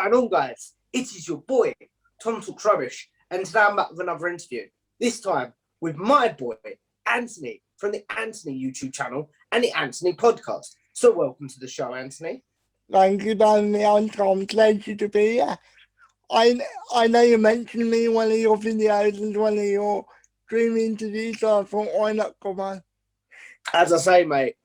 going on, guys? It is your boy, Tom Talks Rubbish, and today I'm back with another interview. This time with my boy, Anthony, from the Anthony YouTube channel and the Anthony podcast. So welcome to the show, Anthony. Thank you, Danny. I'm Tom. Pleasure to be here. I know you mentioned me in one of your videos and one of your dream interviews, so I thought, why not come on? As I say, mate,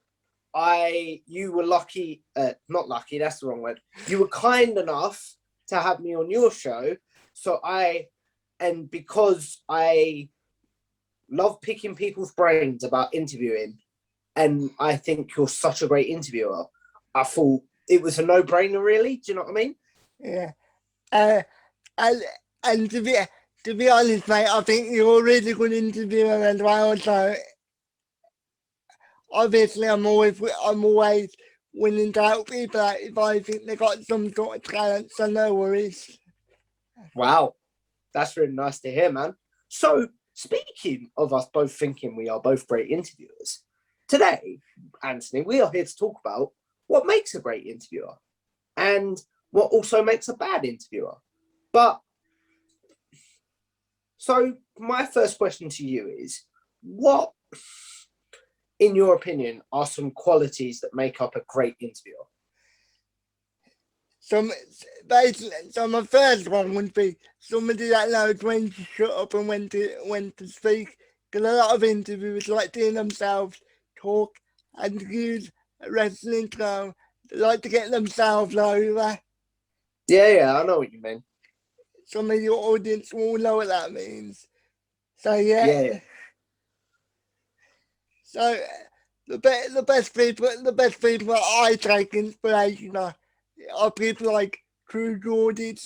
you were lucky, not lucky, that's the wrong word. You were kind enough to have me on your show. And because I love picking people's brains about interviewing, and I think you're such a great interviewer, I thought it was a no-brainer, really. Do you know what I mean? Yeah. And to be honest, mate, I think you're a really good interviewer as well. So obviously, I'm always willing to help people out if I think they got some sort of talent. So no worries. Wow, that's really nice to hear, man. So speaking of us both thinking we are both great interviewers, today, Anthony, we are here to talk about what makes a great interviewer and what also makes a bad interviewer. But so my first question to you is, what, in your opinion, are some qualities that make up a great interviewer? So my first one would be somebody that knows when to shut up and when to speak. Because a lot of interviewers like to hear themselves talk and use a wrestling term. They like to get themselves over. Yeah, I know what you mean. Some of your audience will know what that means. So yeah. So the best people I take inspiration are people like True Geordie.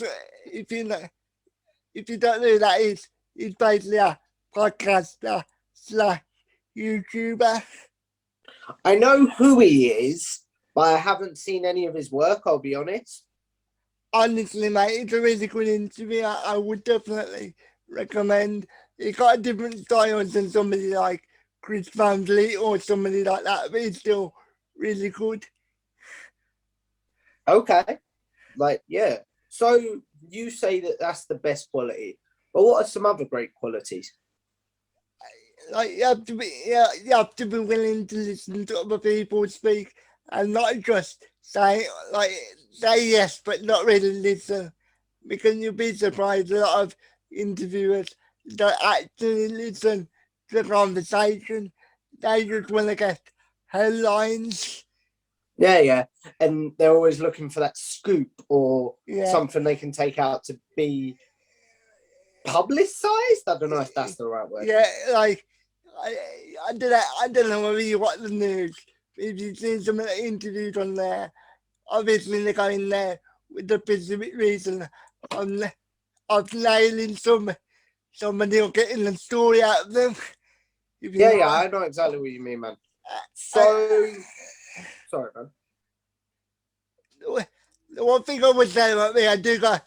If you don't know who that is, he's basically a podcaster / YouTuber. I know who he is, but I haven't seen any of his work, I'll be honest. Honestly, mate, it's a really good interview. I would definitely recommend. He's got a different style than somebody like Chris Van Vliet or somebody like that, but it's still really good. Okay. Yeah. So you say that that's the best quality, but what are some other great qualities? Like you have to be willing to listen to other people speak and not just say yes but not really listen, because you'll be surprised a lot of interviewers don't actually listen to the conversation. They just want to get headlines. Yeah. And they're always looking for that scoop or something they can take out to be publicized. I don't know if that's the right word. Yeah, like I don't know whether you watch the news. If you've seen some of the interviews on there, obviously they go in there with the specific reason of nailing somebody or getting the story out of them. Yeah, I know exactly what you mean, man. So, sorry, man. The one thing I would say about me, I do got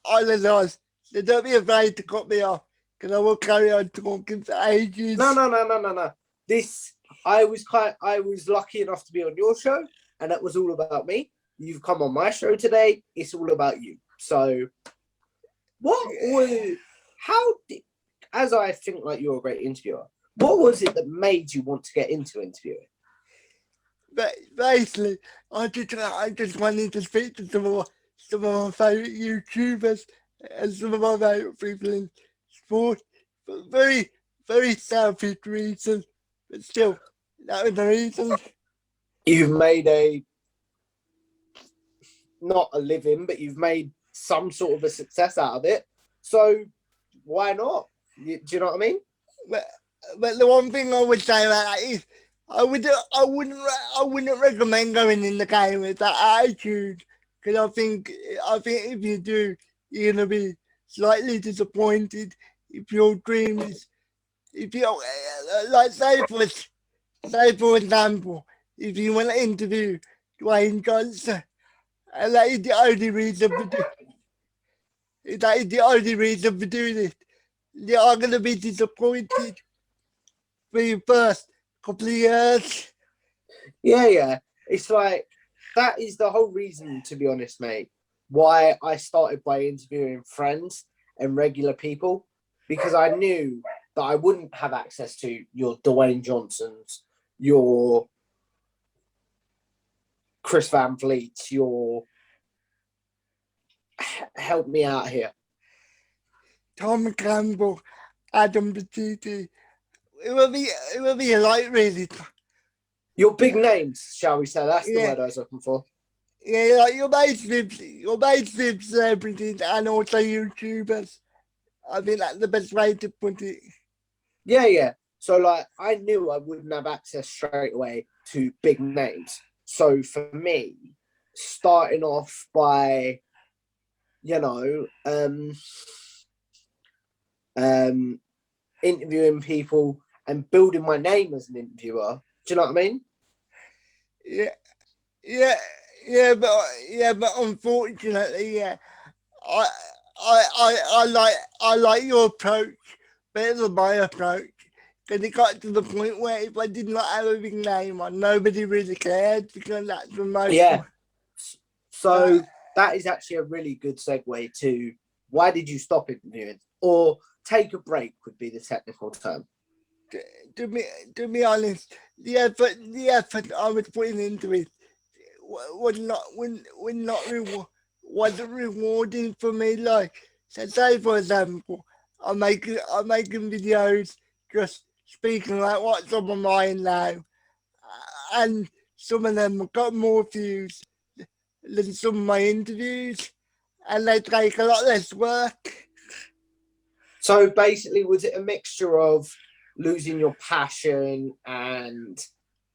islanders. So don't be afraid to cut me off, because I will carry on talking for ages. No. I was lucky enough to be on your show, and that was all about me. You've come on my show today. It's all about you. So, as I think like you're a great interviewer, what was it that made you want to get into interviewing? But basically, I just wanted to speak to some of my favourite YouTubers and some of my favourite people in sport. But very, very selfish reasons. But still, that was the reason. You've made not a living, but you've made some sort of a success out of it. So why not? Do you know what I mean? But the one thing I would say about that is I wouldn't recommend going in the game with that attitude, because I think if you do, you're gonna be slightly disappointed if your dream is, if you like say for example, if you want to interview Dwayne Johnson, and that is the only reason for doing it, they are gonna be disappointed for your first couple of years. Yeah. It's like, that is the whole reason, to be honest, mate. why I started by interviewing friends and regular people, because I knew that I wouldn't have access to your Dwayne Johnsons, your Chris Van Vliet's, your help me out here. Tom Campbell, Adam Batiti. It will be a light, really. Your big names, shall we say? That's the Yeah. word I was looking for. Yeah, like your mainstream celebrities and also YouTubers. I think that's the best way to put it. Yeah, yeah. So, like, I knew I wouldn't have access straight away to big names. So, for me, starting off by, you know, interviewing people and building my name as an interviewer. Do you know what I mean? But unfortunately, yeah, I like your approach better than my approach. Because it got to the point where if I did not have a big name on, nobody really cared because that's the most. Yeah. So that is actually a really good segue to why did you stop interviewing? Or take a break would be the technical term. To be honest, the effort I was putting into it wasn't rewarding for me. Like, so say for example, I'm making videos just speaking like what's on my mind now, and some of them have got more views than some of my interviews, and they take a lot less work. So basically, was it a mixture of losing your passion and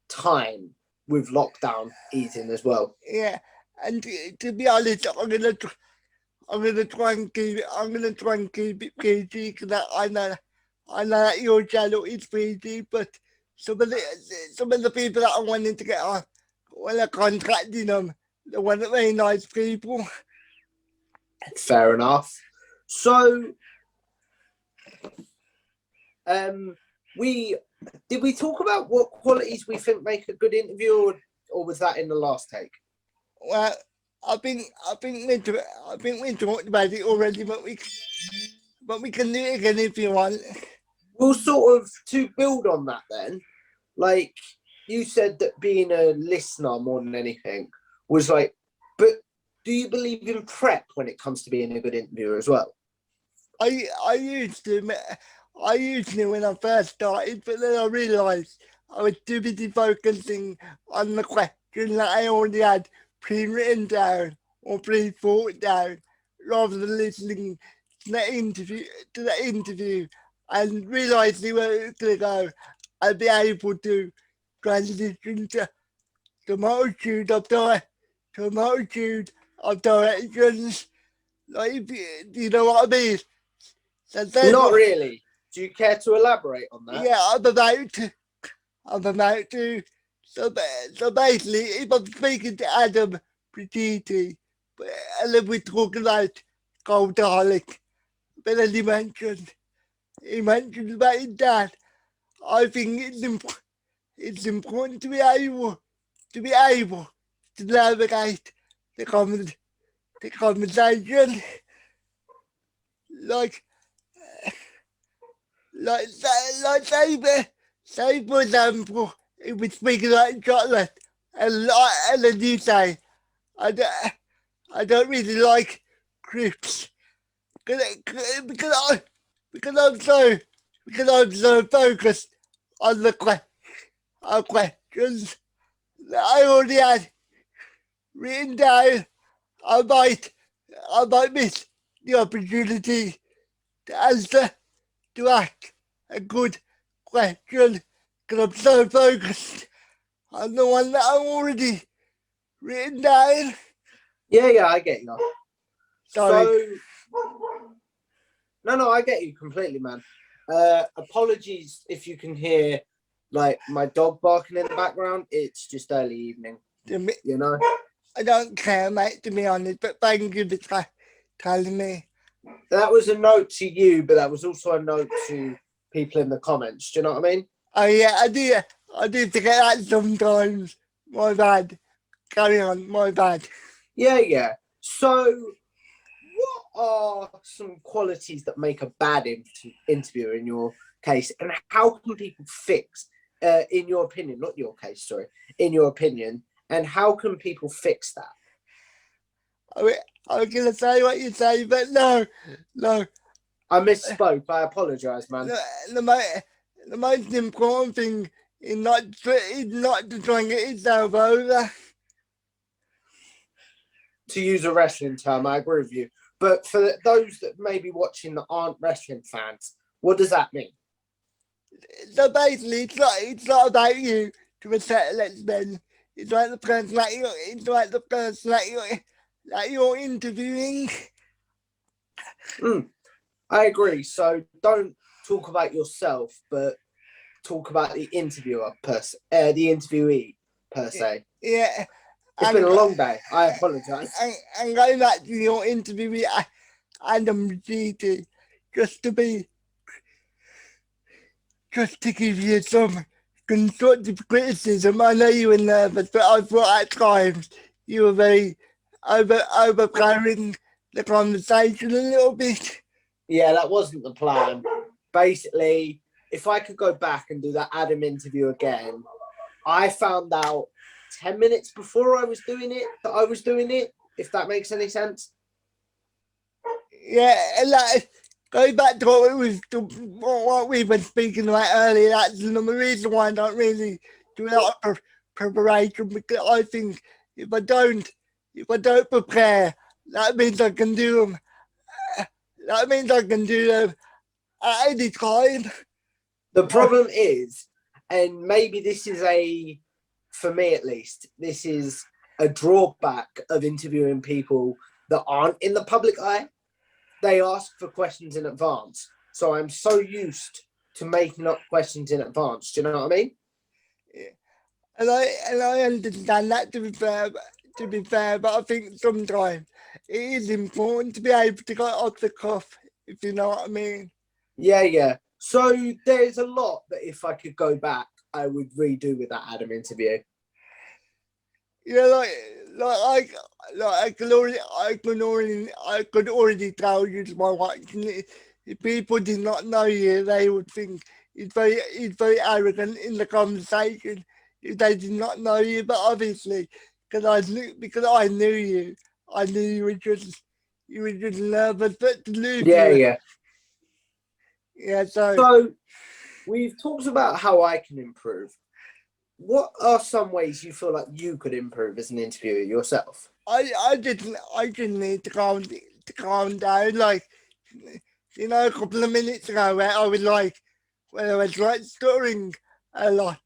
time with lockdown eating as well? Yeah, and to be honest, I'm gonna try and keep it PG because I know that your channel is PG, but some of the people that I wanted to get on, when I contacted them, they weren't very nice people. Fair enough. So, did we talk about what qualities we think make a good interview, or was that in the last take? Well, I think we talked about it already, but we can do it again if you want. Well, sort of to build on that then, like you said that being a listener more than anything was like, but do you believe in prep when it comes to being a good interviewer as well? I used to when I first started, but then I realised I was too busy focusing on the question that I already had pre-written down or pre-thought down, rather than listening to the interview and realising where it's going to go. I'd be able to transition to the multitude of directions. Like, do you know what I mean? Not really. Do you care to elaborate on that? Yeah, I'm about to. So basically, if I'm speaking to Adam Petiti, and then we're talking about Goldaholic, but then he mentioned about his dad. I think it's important to be able to navigate the conversation, like say for example, if we're speaking about chocolate, and then you say, I don't really like crisps, because I'm so focused on the questions that I already had written down. I might miss the opportunity to answer, to ask a good question, because I'm so focused on the one that I've already written down. Yeah, I get you. Sorry. No, I get you completely, man. Apologies if you can hear like my dog barking in the background. It's just early evening, you know. I don't care, mate, to be honest, but thank you for telling me. That was a note to you, but that was also a note to people in the comments. Do you know what I mean? Oh yeah, I do forget that sometimes. My bad. Carry on, my bad. Yeah. So, what are some qualities that make a bad interviewer in your case, and how can people fix, in your opinion, not your case, sorry, in your opinion, and how can people fix that? I was going to say what you say, but no. I misspoke. I apologise, man. The most important thing is not to try and get yourself over. To use a wrestling term, I agree with you. But for those that may be watching that aren't wrestling fans, what does that mean? So basically, it's not about you to a certain extent. It's like the person that you're interviewing. I agree. So don't talk about yourself, but talk about the interviewer the interviewee per se. Yeah. It's been a long day. I apologise. And going back to your interview with Adam GT, just to give you some constructive criticism. I know you were nervous, but I thought at times you were very overpowering the conversation a little bit. Yeah, that wasn't the plan. Basically, if I could go back and do that Adam interview again, I found out 10 minutes before I was doing it that I was doing it, if that makes any sense. Yeah, and like, going back to what we were speaking about earlier, that's the reason why I don't really do a lot of preparation, because I think if I don't prepare, that means I can do them. That means I can do them at any time. The problem is, and maybe this is for me at least, this is a drawback of interviewing people that aren't in the public eye. They ask for questions in advance. So I'm so used to making up questions in advance. Do you know what I mean? Yeah. And I understand that, to be fair, but I think sometimes it is important to be able to go off the cuff, if you know what I mean. Yeah. So there's a lot that if I could go back, I would redo with that Adam interview. Yeah, I could already tell you to my watching it. If people did not know you, they would think he's very arrogant in the conversation if they did not know you. But obviously, because I knew you, I knew you were just nervous. But to lose you, Yeah. yeah. So we've talked about how I can improve. What are some ways you feel like you could improve as an interviewer yourself? I didn't need to calm down, like, you know, a couple of minutes ago where I was like stuttering a lot.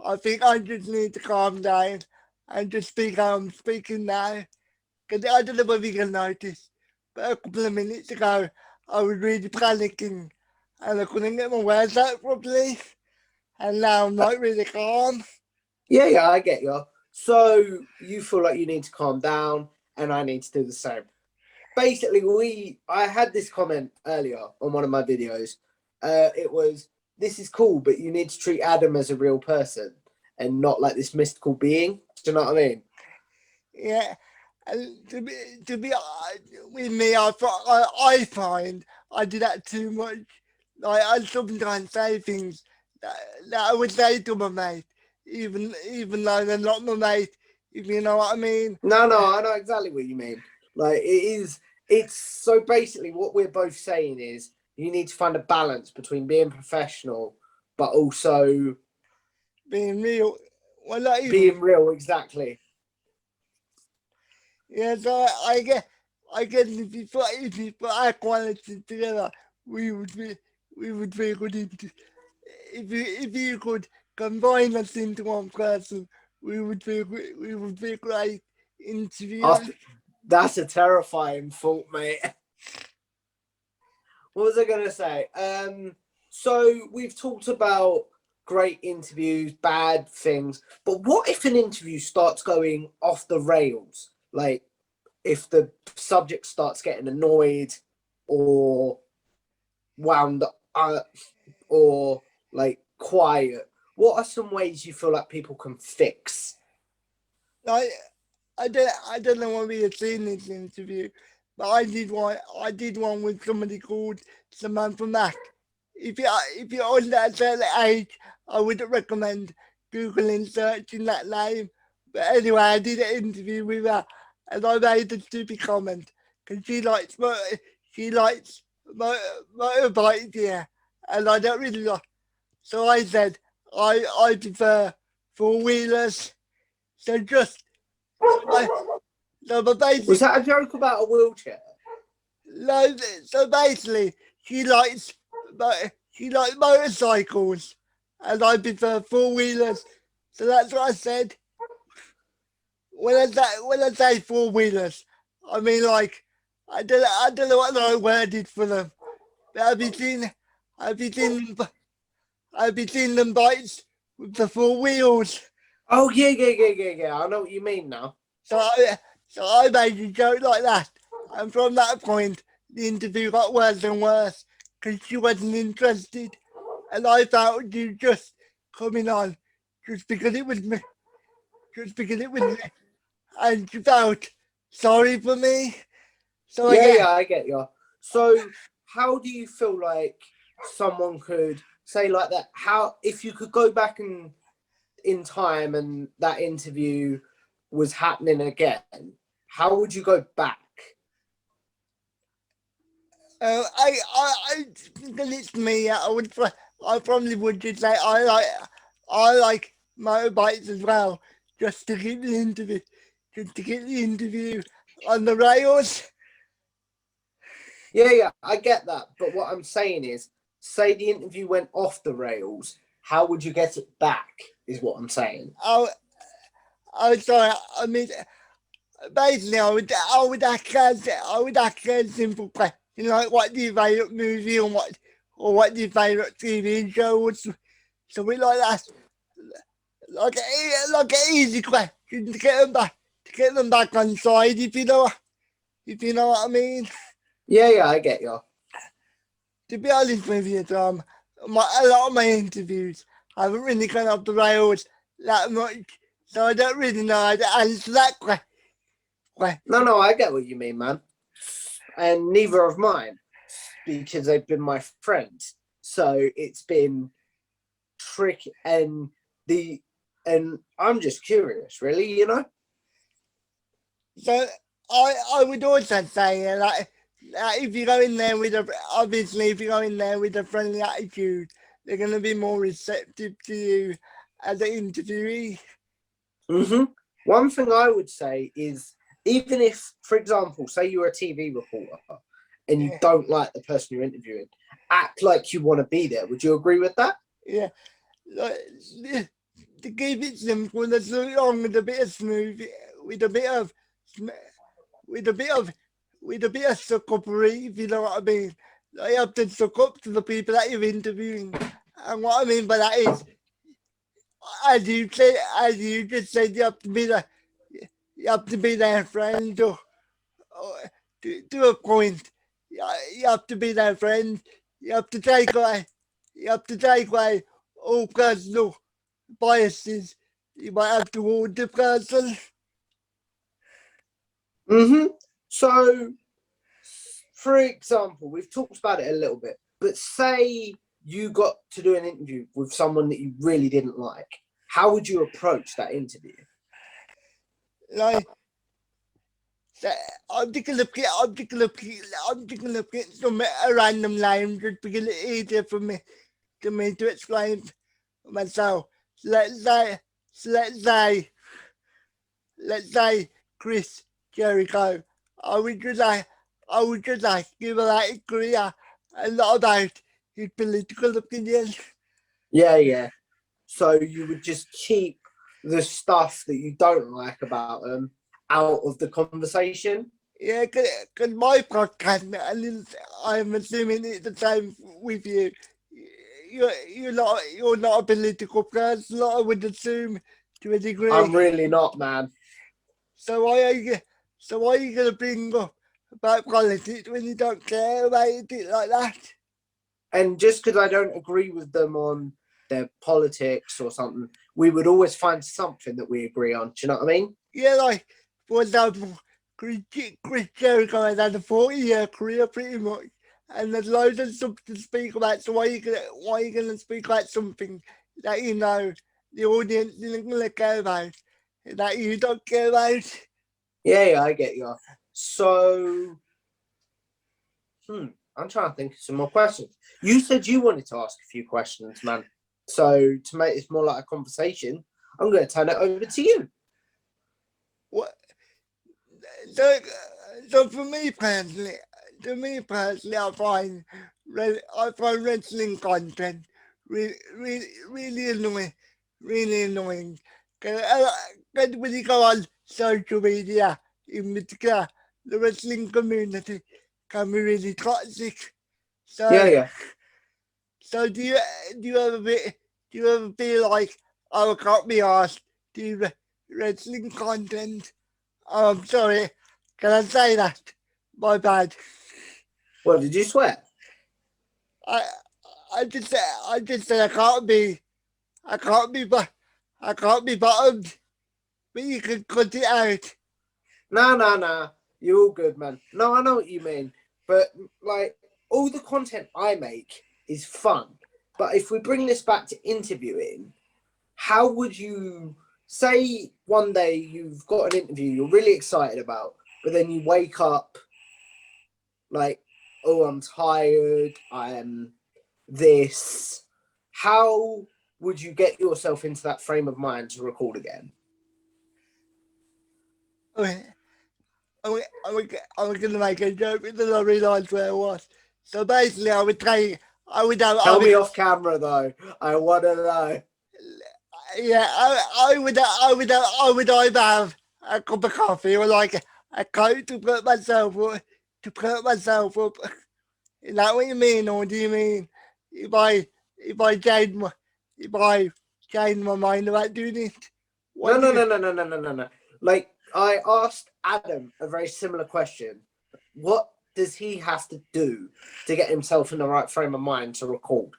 I think I just need to calm down and just speak how I'm speaking now. Because I don't know whether you can notice, but a couple of minutes ago I was really panicking and I couldn't get my words out properly. And now I'm like really calm. Yeah, I get you. So you feel like you need to calm down, and I need to do the same. Basically, I had this comment earlier on one of my videos. It was, "This is cool, but you need to treat Adam as a real person and not like this mystical being." Do you know what I mean? Yeah. And to be with me, I find I do that too much. Like, I sometimes say things that I would say to my mate, even though they're not my mate, if you know what I mean. No, I know exactly what you mean. Like it's so basically what we're both saying is you need to find a balance between being professional but also Being real. Well, not even. being real. Exactly. Yeah, so I guess if you put our qualities together, we would be good into. If you could combine us into one person, we would be great interviewers. That's a terrifying thought, mate. What was I gonna say? So we've talked about great interviews, bad things, but what if an interview starts going off the rails? Like if the subject starts getting annoyed or wound up or like quiet, what are some ways you feel like people can fix? I I don't know what we have seen this interview, but I did one with somebody called Samantha Mack. If you're under a certain age, I wouldn't recommend Googling searching that name. But anyway, I did an interview with her, and I made a stupid comment because she likes motorbikes, yeah, and I don't really like. So I said I prefer four wheelers. So just so, so but Was basically that a joke about a wheelchair? no, so basically she likes she likes motorcycles, and I prefer four wheelers. So that's what I said. When I say four wheelers, I mean like I don't know what the right word is for them. But have you seen have you seen them bikes with the four wheels? Oh yeah. I know what you mean now. So I made a joke like that, and from that point, the interview got worse and worse because she wasn't interested, and I felt you just coming on just because it was me, just because it was me, and she felt sorry for me. So I Yeah, get I get you. So, how do you feel like someone could say like that? How if you could go back in time and that interview was happening again, how would you go back? I because it's me. I probably would just say I like motorbikes as well, just to get the interview, just to get the interview on the rails. Yeah, I get that. But what I'm saying is, say the interview went off the rails, how would you get it back? Is what I'm saying. I I sorry. I mean, basically, I would ask a simple question like, "What do you favourite movie or what do you favourite TV show?" Or something like that. Like an easy question to get them back on side, if you know what I mean. Yeah, I get you. To be honest with you, Tom, a lot of my interviews haven't really gone off the rails that much, so I don't really know how to answer that question. No, I get what you mean, man. And neither of mine, because they've been my friends. So it's been tricky, and I'm just curious, really, you know. So I would also say if you go in there with if you go in there with a friendly attitude, they're going to be more receptive to you as an interviewee. Mm-hmm. One thing I would say is, even if, for example, say you're a TV reporter and you Yeah, don't like the person you're interviewing, act like you want to be there. Would you agree with that? yeah. Like, to keep it simple, there's nothing wrong with a bit of smooth, with a bit of, with a bit of, with a bit of suckupery, if you know what I mean. Like, you have to suck up to the people that you're interviewing, and what I mean by that is, as you just said, you have to be their friend, or to a point. You have to be their friend. You have to take away, you have to take away all personal biases you might have toward the person. Mm-hmm. So, for example, we've talked about it a little bit, but say you got to do an interview with someone that you really didn't like. How would you approach that interview? Like, so I'm just gonna pick some a random name just because it's easier for me to explain myself. So let's say let's say Chris Jericho. I would just like I would just like give about his career and not about his political opinions. Yeah. So you would just keep the stuff that you don't like about them out of the conversation. Yeah, because my podcast, and I'm assuming it's the same with you. You're not a political person. I would assume to a I'm degree. really not, man. So why are you gonna bring up about politics when you don't care about it like that? And just because I don't agree with them on their politics or something, we would always find something that we agree on. Do you know what I mean? Yeah, like for example, Chris Jericho has had a 40-year career pretty much, and there's loads of stuff to speak about. So why are you gonna speak about something that you know the audience isn't gonna care about, that you don't care about? Yeah, I get you. So, I'm trying to think of some more questions. You said you wanted to ask a few questions, man. So to make this more like a conversation, I'm going to turn it over to you. What? So, so for me personally, I find wrestling content really annoying, really annoying. Because when you go on social media, in particular, the wrestling community can be really toxic. So, Yeah. so do you ever feel like, oh, I can't be asked to do wrestling content? Oh, I'm sorry. Can I say that? My bad. What, did you swear? I I just said I can't be but I can't be bottomed. But you can cut it out. Nah. You're all good, man. No, I know what you mean. But, like, all the content I make is fun. But if we bring this back to interviewing, how would you say one day you've got an interview you're really excited about, but then you wake up like, oh, I'm tired, I'm this. How would you get yourself into that frame of mind to record again? I was gonna make a joke, but then I realised where I was. So basically, I would have. Tell me off camera though. I want to know. Yeah, I would either have a cup of coffee or like a coat to put myself up. Is that what you mean, or do you mean if I if I change my if I change my mind about doing it? No, What do no, you? no, no, no, no, no, no, no. Like I asked Adam a very similar question. What does he have to do to get himself in the right frame of mind to record?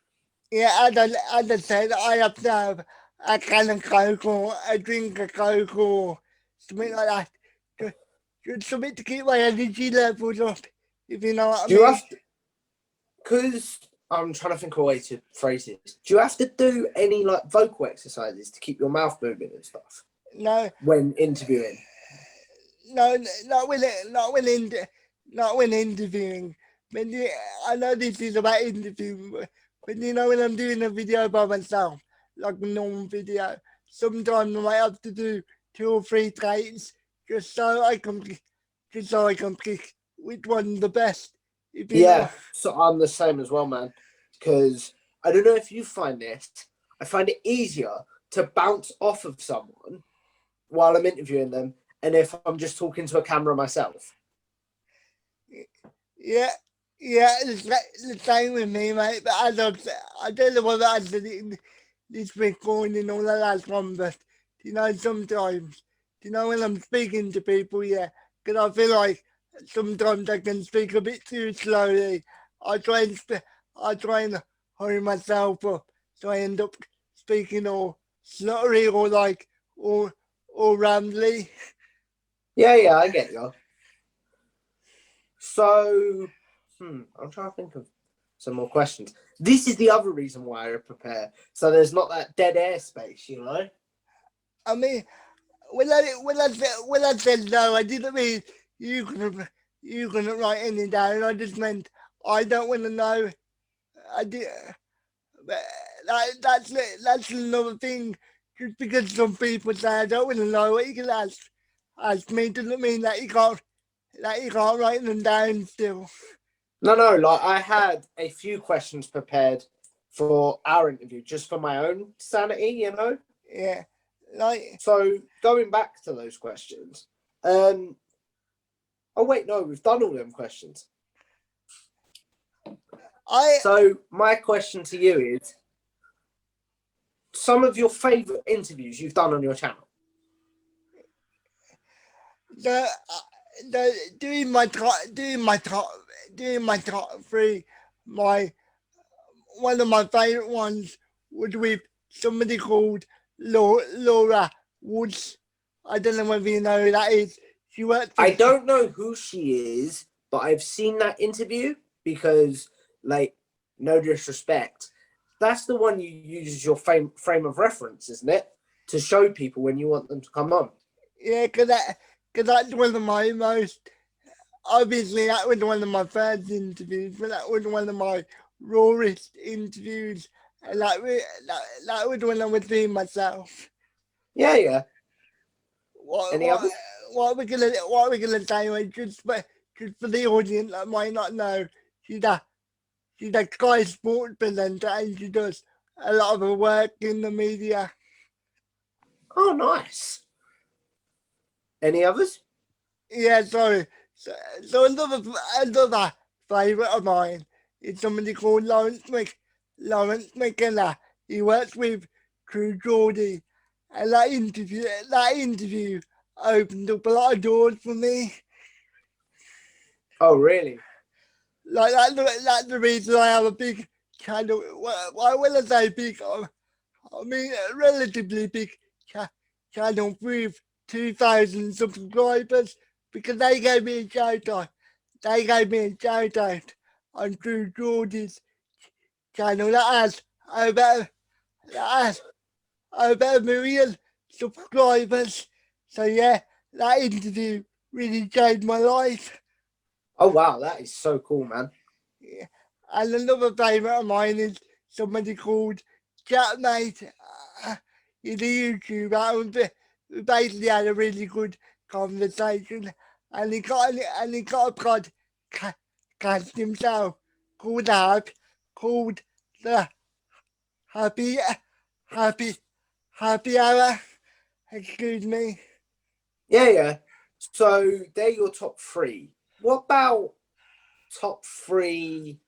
Yeah, as I said, I have to have a can of Coke or a drink of Coke or something like that. Just something to keep my energy levels up, if you know what I Do you mean. have to? Because I'm trying to think of a way to phrase this. Do you have to do any like vocal exercises to keep your mouth moving and stuff No, when interviewing? no, not when interviewing. I know this is about interviewing, but you know when I'm doing a video by myself, like a normal video, sometimes I might have to do 2 or 3 takes just so I can pick which one's the best. If you know. Yeah, so I'm the same as well, man. Because I don't know if you find this. I find it easier to bounce off of someone while I'm interviewing them, and if I'm just talking to a camera myself. Yeah, it's the same with me, mate. But I don't know whether I did it in this recording or the last one, but sometimes, when I'm speaking to people, yeah, because I feel like sometimes I can speak a bit too slowly. I try and I try and hurry myself up, so I end up speaking all slurry or like or rambly. Yeah, I get you. So, I'm trying to think of some more questions. This is the other reason why I prepare, so there's not that dead air space, you know. I mean, when I said no, I didn't mean you couldn't write any down. I just meant I don't want to know. I did. But that's another thing. Just because some people say I don't want to know what you can ask me doesn't mean that you can't write them down still. No. Like I had a few questions prepared for our interview, just for my own sanity, you know. Yeah, like So going back to those questions, oh wait, no, we've done all them questions. I So my question to you is, some of your favourite interviews you've done on your channel. the doing my top three. My One of my favourite ones was with somebody called Laura Woods. I don't know whether you know who that is. She worked. I don't know who she is, but I've seen that interview because, like, no disrespect, that's the one you use as your frame of reference, isn't it? To show people when you want them to come on. Yeah, cause that's one of my most. Obviously, that was one of my first interviews, but that was one of my rawest interviews. And that was when I was being myself. Yeah, yeah. What Any what others? what are we gonna say? Like, just for the audience that might not know, she's a she's a Sky Sports presenter and she does a lot of her work in the media. Oh, nice. Any others? Yeah, sorry. So another favourite of mine is somebody called Lawrence McKenna. He works with True Geordie, and that interview opened up a lot of doors for me. Oh, really? Like that's the reason I have a big channel. Why will I say big? I mean a relatively big channel with 2,000 subscribers because they gave me a shout out. They gave me a shout out on True Geordie's channel over that has over 1 million subscribers. So yeah, that interview really changed my life. Oh, wow. That is so cool, man. Yeah. And another favourite of mine is somebody called Chatmate. He's a YouTuber. We basically had a really good conversation, and he got a podcast himself called called the Happy Happy Happy Hour. Excuse me. Yeah, yeah. So they're your top three. What about top three?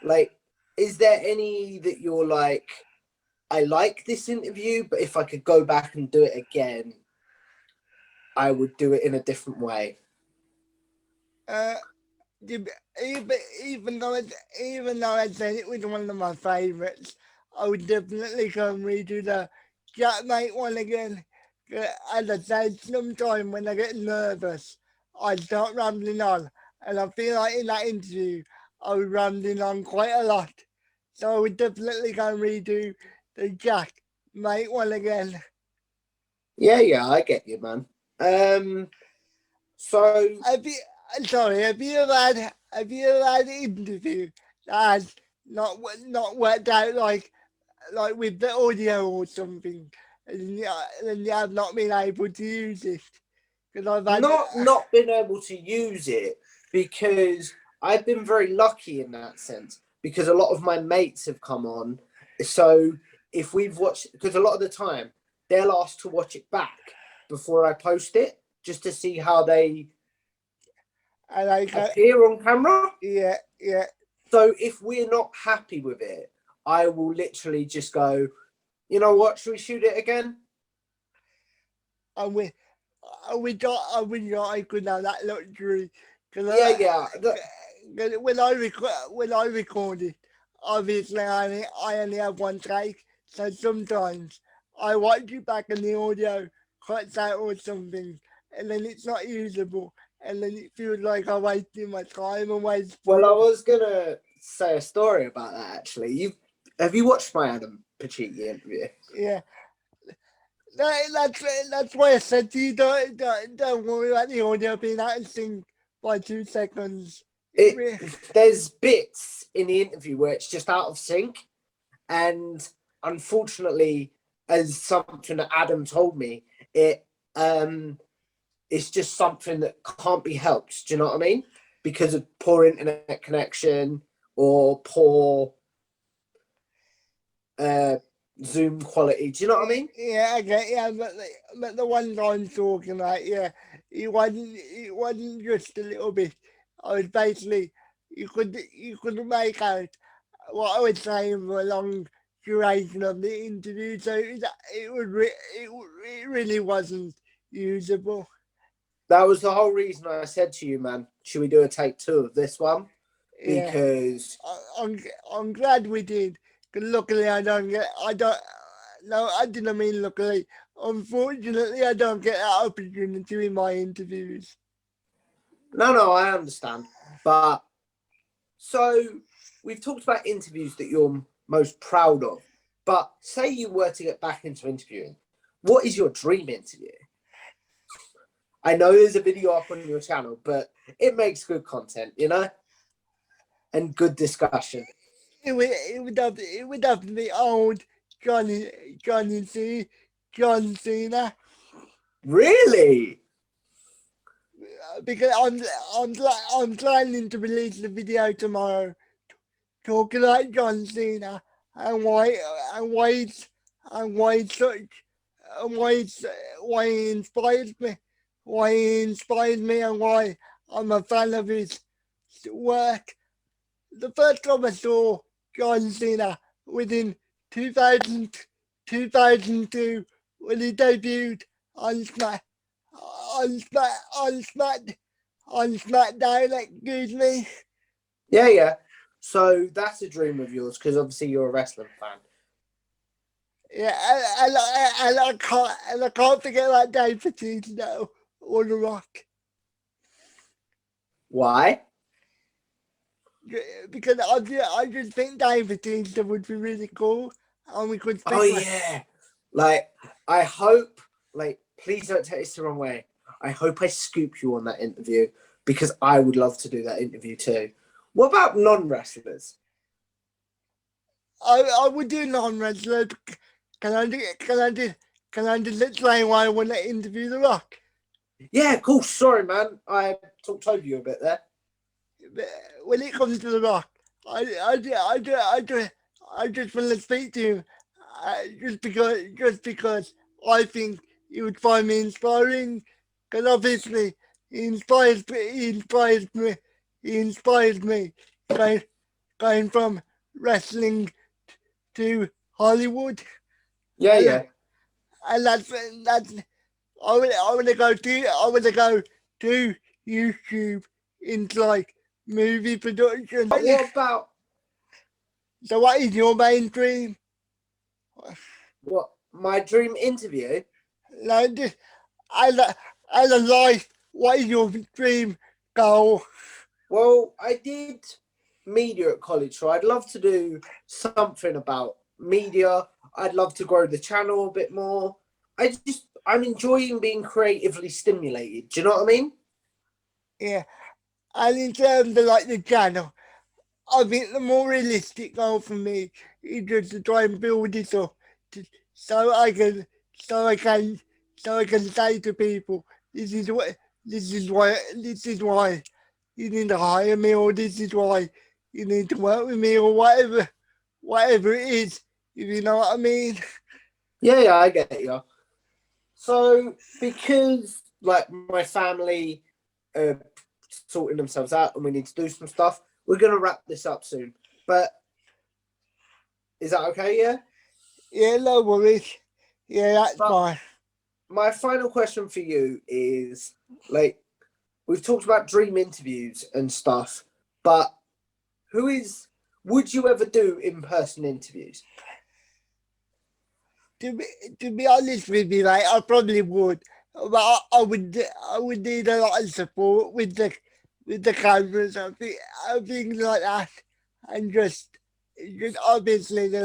Like, is there any that you're like, I like this interview, but if I could go back and do it again, I would do it in a different way? Uh, even though I said it was one of my favourites, I would definitely go and redo the Jackmate one again. As I said, sometimes when I get nervous, I start rambling on, and I feel like in that interview, I was rambling on quite a lot. So I would definitely go and redo the Jack Mate one again. Yeah, yeah, I get you, man. So Have you, sorry, have you ever had an interview that has not worked out like with the audio or something, and you have not been able to use it? Because I've had not been able to use it because I've been very lucky in that sense because a lot of my mates have come on. So if we've watched, because a lot of the time they'll ask to watch it back before I post it just to see how they and I go, appear on camera. yeah, yeah. So if we're not happy with it, I will literally just go, you know what, should we shoot it again? And we got I could have that luxury Yeah, because yeah. when I record it, obviously I only have one take, so sometimes I watch it back and the audio cuts out or something, and then it's not usable, and then it feels like I'm wasting my time and wasting. Well, I was gonna say a story about that actually. Have you watched my Adam Pacitti interview? Yeah. That's why I said to you, don't worry about the audio being out of sync by 2 seconds. There's bits in the interview where it's just out of sync, and unfortunately, as something that Adam told me, it's just something that can't be helped. Do you know what I mean? Because of poor internet connection or poor Zoom quality. Do you know what I mean? Yeah, okay, yeah, but the ones I'm talking about, yeah, it wasn't just a little bit. I was basically you could make out what I was saying for a long duration of the interview, so it really wasn't usable. That was the whole reason I said to you, man, should we do a take two of this one? Yeah, Because I'm glad we did. 'Cause luckily, I don't. No, I didn't mean luckily. Unfortunately, I don't get that opportunity in my interviews. No, I understand. But so we've talked about interviews that you're most proud of. But say you were to get back into interviewing, what is your dream interview? I know there's a video up on your channel, but it makes good content, you know, and good discussion. It would have to be old Johnny C, John Cena, Really? because I'm planning to release the video tomorrow talking like John Cena and why he's such why he inspired me and why I'm a fan of his work. The first time I saw John Cena was in 2000, 2002 when he debuted on Smack on Smack on Smack on SmackDown. Excuse me. Yeah. So that's a dream of yours because obviously you're a wrestling fan. Yeah, and I can't forget that Dave Bautista or The Rock. Why? Because I just think Dave Bautista would be really cool, and we could Oh speak. yeah. Like I hope, like, please don't take this the wrong way. I hope I scoop you on that interview because I would love to do that interview too. What about non-wrestlers? I would do non-wrestler. Can I just explain why I want to interview The Rock? Yeah, cool. Sorry, man. I talked over you a bit there. When it comes to The Rock, I just want to speak to him just because I think he would find me inspiring. Because obviously he inspires me going from wrestling to Hollywood. Yeah. And that's I want to go to YouTube into like movie production. But what about So what is your main dream? what my dream interview? Like just as a life, what is your dream goal? Well, I did media at college, so I'd love to do something about media. I'd love to grow the channel a bit more. I'm enjoying being creatively stimulated. Do you know what I mean? Yeah. And in terms of like the channel, I think the more realistic goal for me is just to try and build it up to, so I can so I can so I can say to people, this is why you need to hire me, or this is why you need to work with me, or whatever it is, if you know what I mean. Yeah, I get you. So because like my family sorting themselves out and we need to do some stuff, we're gonna wrap this up soon. But is that okay? Yeah. Yeah, no worries. Yeah, that's But fine. my final question for you is like we've talked about dream interviews and stuff, but would you ever do in-person interviews? To be, to be honest with you, mate, I probably would, but I would need a lot of support with the cameras and things like that, and just obviously the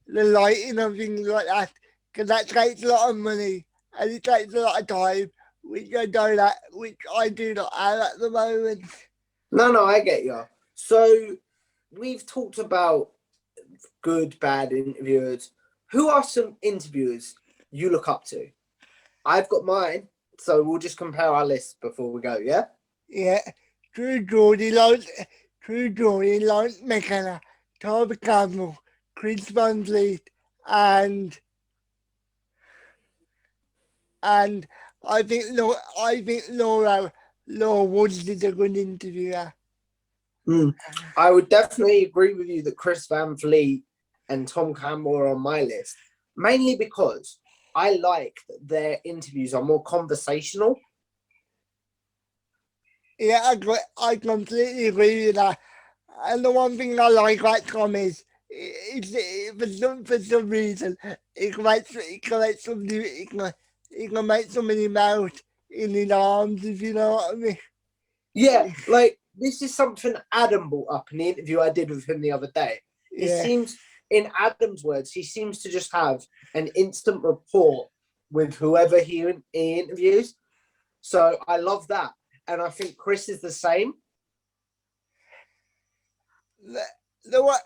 lighting and things like that, because that takes a lot of money and it takes a lot of time, which I do not have at the moment. No, I get you. So we've talked about good, bad interviewers. Who are some interviewers you look up to? I've got mine, so we'll just compare our list before we go, yeah? Yeah, True Geordie, Lawrence McKenna, Toby Campbell, Chris Van Vliet, and and I think Laura Woods is a good interviewer. I would definitely agree with you that Chris Van Vliet and Tom Campbell are on my list, mainly because I like that their interviews are more conversational. Yeah, I completely agree with that. And the one thing I like about Tom is, for some reason, he can make somebody melt in his arms, if you know what I mean. Yeah, like this is something Adam brought up in the interview I did with him the other day. He Yeah. seems, in Adam's words, he seems to just have an instant rapport with whoever he interviews. So I love that. And I think Chris is the same. The one,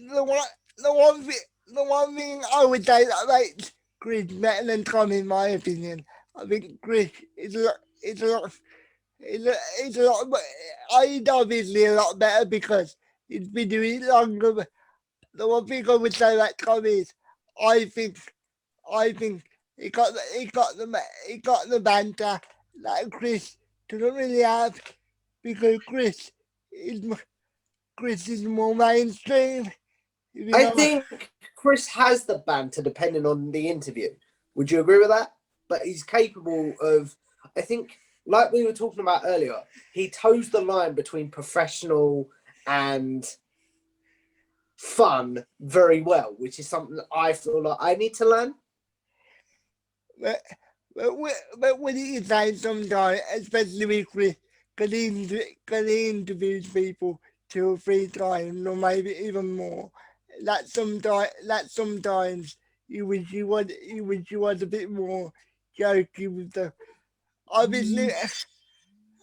the one, the one thing I would say that makes Chris better than Tom, in my opinion. I think Chris is a lot, it's a lot, he's obviously a lot better because he's been doing it longer. But the one thing I would say about Tom is, I think, I think he got the banter that Chris doesn't really have, because is Chris is more mainstream. You I know, think Chris has the banter depending on the interview. Would you agree with that? But he's capable of, I think, like we were talking about earlier, he toes the line between professional and fun very well, which is something that I feel like I need to learn. but, but when he say sometimes, especially with Chris, because he interviews people 2 or 3 times, or maybe even more, that sometimes you wish you was a bit more jokey with the. Obviously,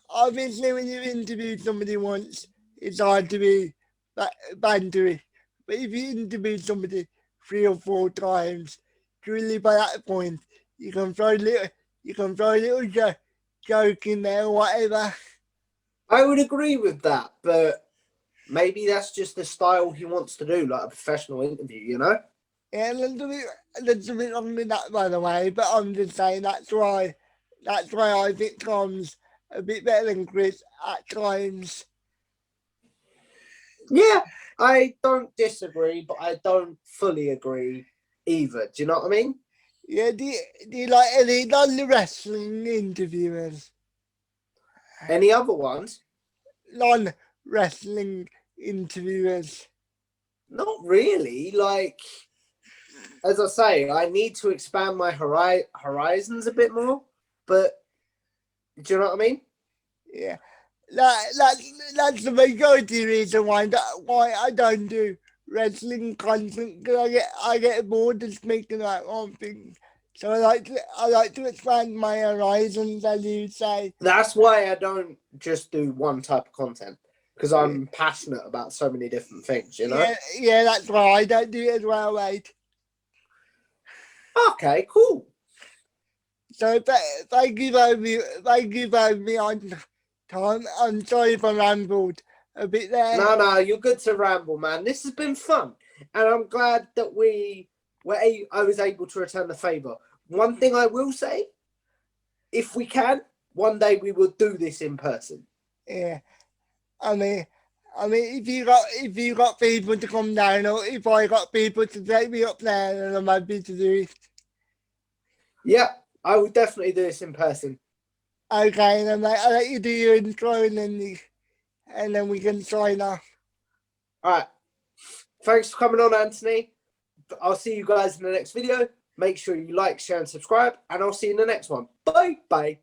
obviously, when you interview somebody once, it's hard to be bantery. But if you interview somebody 3 or 4 times, truly by that point, you can throw a little, joke in there or whatever. I would agree with that, but maybe that's just the style he wants to do, like a professional interview, you know? Yeah, there's a bit wrong with that, by the way. But I'm just saying that's why I think Tom's a bit better than Chris at times. Yeah, I don't disagree, but I don't fully agree either. Do you know what I mean? Yeah, do you like any non-wrestling interviewers? Any other ones? Non-wrestling interviewers. Not really. Like, as I say, I need to expand my horizons a bit more. But do you know what I mean? Yeah, that's the majority reason why I don't do wrestling content, because I get bored of speaking about one thing. So I like to expand my horizons, as you say. That's why I don't just do one type of content, because Yeah, I'm passionate about so many different things, you know? yeah, that's why I don't do it as well, mate. Okay, cool. So thank you for me on time. I'm sorry if I rambled a bit there. No, you're good to ramble, man. This has been fun. And I'm glad that I was able to return the favor. One thing I will say, if we can, one day we will do this in person. Yeah, I mean, if you got people to come down, or if I got people to take me up there, then I'm happy to do it. Yeah, I will definitely do this in person. Okay, then mate, I'll let you do your intro, and then we can sign off. All right. Thanks for coming on, Anthony. I'll see you guys in the next video. Make sure you like, share, and subscribe, and I'll see you in the next one. Bye. Bye.